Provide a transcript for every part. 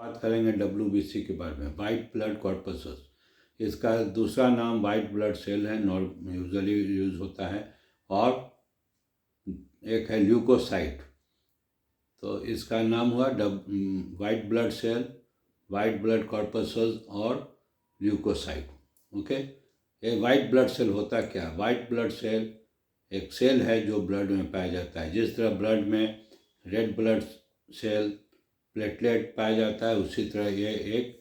बात करेंगे WBC के बारे में, वाइट ब्लड कॉर्पसेस। इसका दूसरा नाम वाइट ब्लड सेल है, यूजुअली यूज होता है, और एक है ल्यूकोसाइट। तो इसका नाम हुआ white blood cell, white blood corpuscles और ल्यूकोसाइट। ओके, ये वाइट ब्लड सेल होता क्या? वाइट ब्लड सेल एक सेल है जो ब्लड में पाया जाता है। जिस तरह ब्लड में रेड ब्लड सेल, प्लेटलेट पाया जाता है, उसी तरह ये एक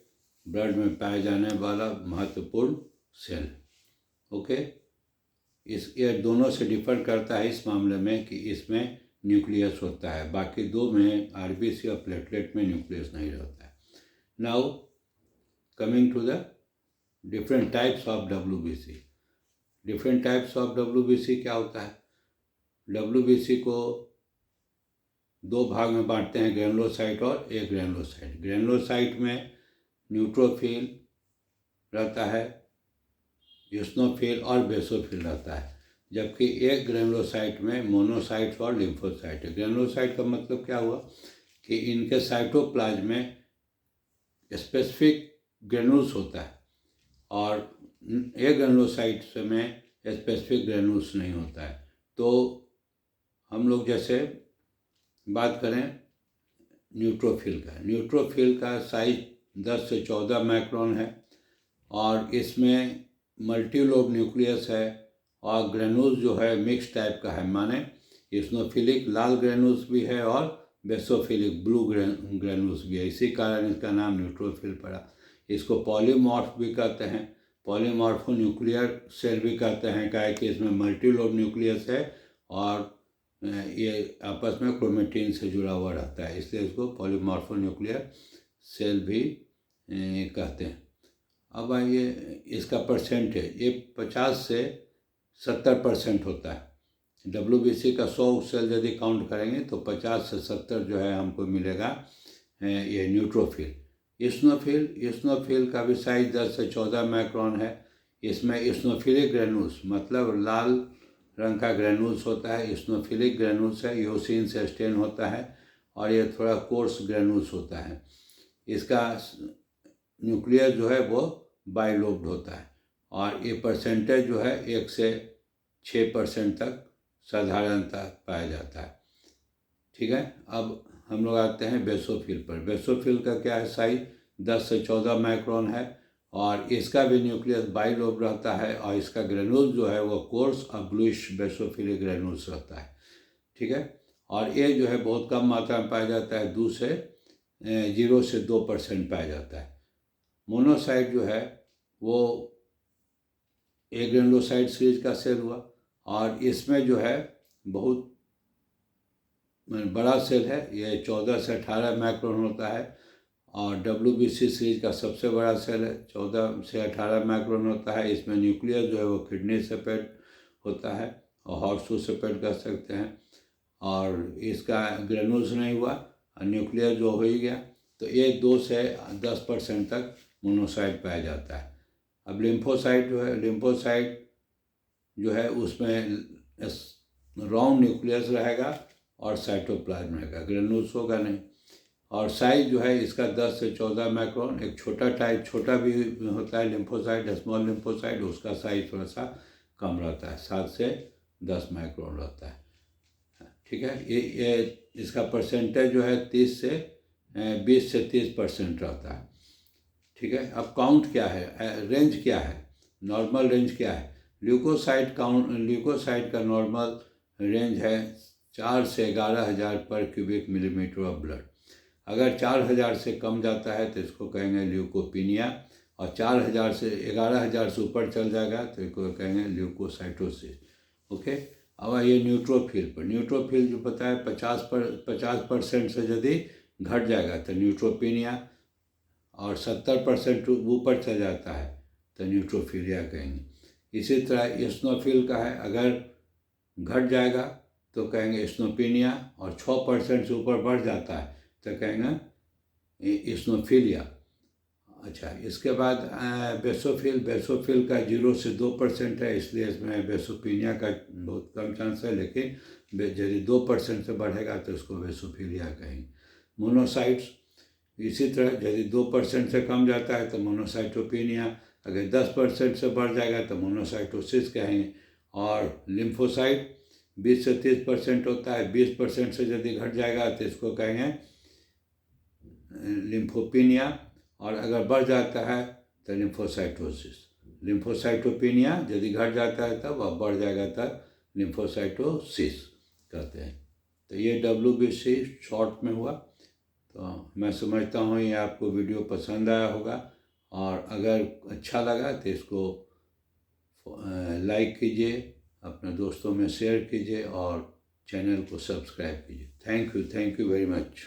ब्लड में पाया जाने वाला महत्वपूर्ण सेल। ओके, ये दोनों से डिफर करता है इस मामले में कि इसमें न्यूक्लियस होता है, बाकी दो में आरबीसी और प्लेटलेट में न्यूक्लियस नहीं रहता है। Now coming to the different types of WBC। Different types of WBC क्या होता है? WBC को दो भाग में बांटते हैं, ग्रेनुलोसाइट और एग्रेनुलोसाइट। ग्रेनुलोसाइट में न्यूट्रोफिल रहता है, यूस्नोफिल और बेसोफिल रहता है, जबकि एक ग्रेनुलोसाइट में मोनोसाइट्स और लिम्फोसाइट है। ग्रेनुलोसाइट का मतलब क्या हुआ कि इनके साइटोप्लाज्म में स्पेसिफिक ग्रेनुल्स होता है, और एक ग्रेनुलोसाइट्स में स्पेसिफिक ग्रेनुल्स नहीं होता है। तो हम लोग जैसे बात करें न्यूट्रोफिल का साइज 10 से 14 माइक्रोन है, और इसमें मल्टीलोब न्यूक्लियस है, और ग्रेनुल्स जो है मिक्स टाइप का है, माने इस्नोफिलिक लाल ग्रेनुल्स भी है और बेसोफिलिक ब्लू ग्रेनुल्स भी है। इसी कारण इसका नाम न्यूट्रोफिल पड़ा। इसको पॉलीमॉर्फ भी कहते हैं, पॉलीमॉर्फो न्यूक्लियर सेल भी कहते हैं, क्या है कि इसमें मल्टीलोब न्यूक्लियस है और ये आपस में क्रोमेटिन से जुड़ा हुआ रहता है, इसलिए इसको पॉलीमॉर्फो न्यूक्लियर सेल भी कहते हैं। अब आइए इसका परसेंटेज, ये 50 से 70% होता है। WBC का 100 सेल यदि काउंट करेंगे तो 50 से 70 जो है हमको मिलेगा ये न्यूट्रोफिल। इस्नोफिल का भी साइज 10 से 14 माइक्रोन है। इसमें इस्नोफिलिक ग्रेनुल्स, मतलब लाल रंग का ग्रेनुल्स होता है, इस्नोफिलिक ग्रेनुल्स है, यूसिन से स्टेन होता है, और ये थोड़ा कोर्स ग्रेनुल्स होता है। इसका न्यूक्लियस जो है वो बाइलोब्ड होता है, और ये परसेंटेज जो है 1 से 6% तक साधारणतः पाया जाता है। ठीक है, अब हम लोग आते हैं बेसोफिल पर। बेसोफिल का क्या है? साइज 10 से 14 माइक्रोन है, और इसका भी न्यूक्लियस बाइलोब रहता है, और इसका ग्रेनुल जो है वो कोर्स और ब्लूइश बेसोफिलिक ग्रेनुल्स रहता है। ठीक है, और ये जो है बहुत कम मात्रा में पाया जाता है, 0 से 2% पाया जाता है। मोनोसाइट जो है वो एग्रेनुलोसाइट सीरीज का सेल हुआ, और इसमें जो है बहुत बड़ा सेल है, ये 14 से 18 माइक्रोन होता है, और WBC सीरीज का सबसे बड़ा सेल है, 14 से 18 माइक्रोन होता है। इसमें न्यूक्लियस जो है वो किडनी सेपेट होता है, और हॉर्सू सेपेट कर सकते हैं, और इसका ग्रेनुल्स नहीं हुआ और न्यूक्लियस जो हो ही गया, तो ये 2 से 10% तक मोनोसाइट पाया जाता है। अब लिम्फोसाइट जो है उसमें राउंड न्यूक्लियस रहेगा और साइटोप्लाज्म रहेगा, ग्रेनुल्स होगा नहीं, और साइज जो है इसका 10 से 14 माइक्रोन। एक छोटा भी होता है लिम्फोसाइट, स्मॉल लिम्फोसाइट, उसका साइज थोड़ा सा कम रहता है, 7 से 10 माइक्रोन रहता है। ठीक है, ये इसका परसेंटेज जो है 20 से 30% रहता है। ठीक है, अब काउंट क्या है, रेंज क्या है, नॉर्मल रेंज क्या है? ल्यूकोसाइट का नॉर्मल रेंज है 4 से 11,000 पर क्यूबिक मिलीमीटर ऑफ ब्लड। अगर 4,000 से कम जाता है तो इसको कहेंगे ल्यूकोपीनिया, और 11,000 से ऊपर चल जाएगा तो इसको कहेंगे ल्यूकोसाइटोसिस। ओके, अब ये न्यूट्रोफिल पर। न्यूट्रोफिल जो पता है 50% से यदि घट जाएगा तो न्यूट्रोपीनिया, और 70% ऊपर चल जाता है तो न्यूट्रोफिलिया कहेंगे। इसी तरह इस्नोफिल का है, अगर घट जाएगा तो कहेंगे इस्नोपीनिया, और 6% से ऊपर बढ़ जाता है तो कहेंगे इस्नोफिलिया। अच्छा, इसके बाद बेसोफिल का 0 से 2% है, इसलिए इसमें बेसोपीनिया का बहुत कम चांस है, लेकिन यदि 2% से बढ़ेगा तो इसको बेसोफिलिया कहेंगे। इसी तरह यदि 2% से कम जाता है तो मोनोसाइटोपेनिया, अगर 10% से बढ़ जाएगा तो मोनोसाइटोसिस कहेंगे। और लिम्फोसाइट 20 से 30% होता है, 20% से यदि घट जाएगा तो इसको कहेंगे लिम्फोपीनिया, और अगर बढ़ जाता है तो लिम्फोसाइटोसिस। लिम्फोसाइटोपेनिया यदि घट जाता है तब, और बढ़ जाएगा तब लिम्फोसाइटोसिस कहते हैं। तो ये WBC शॉर्ट में हुआ। तो मैं समझता हूँ ये आपको वीडियो पसंद आया होगा, और अगर अच्छा लगा तो इसको लाइक कीजिए, अपने दोस्तों में शेयर कीजिए और चैनल को सब्सक्राइब कीजिए। Thank you very much.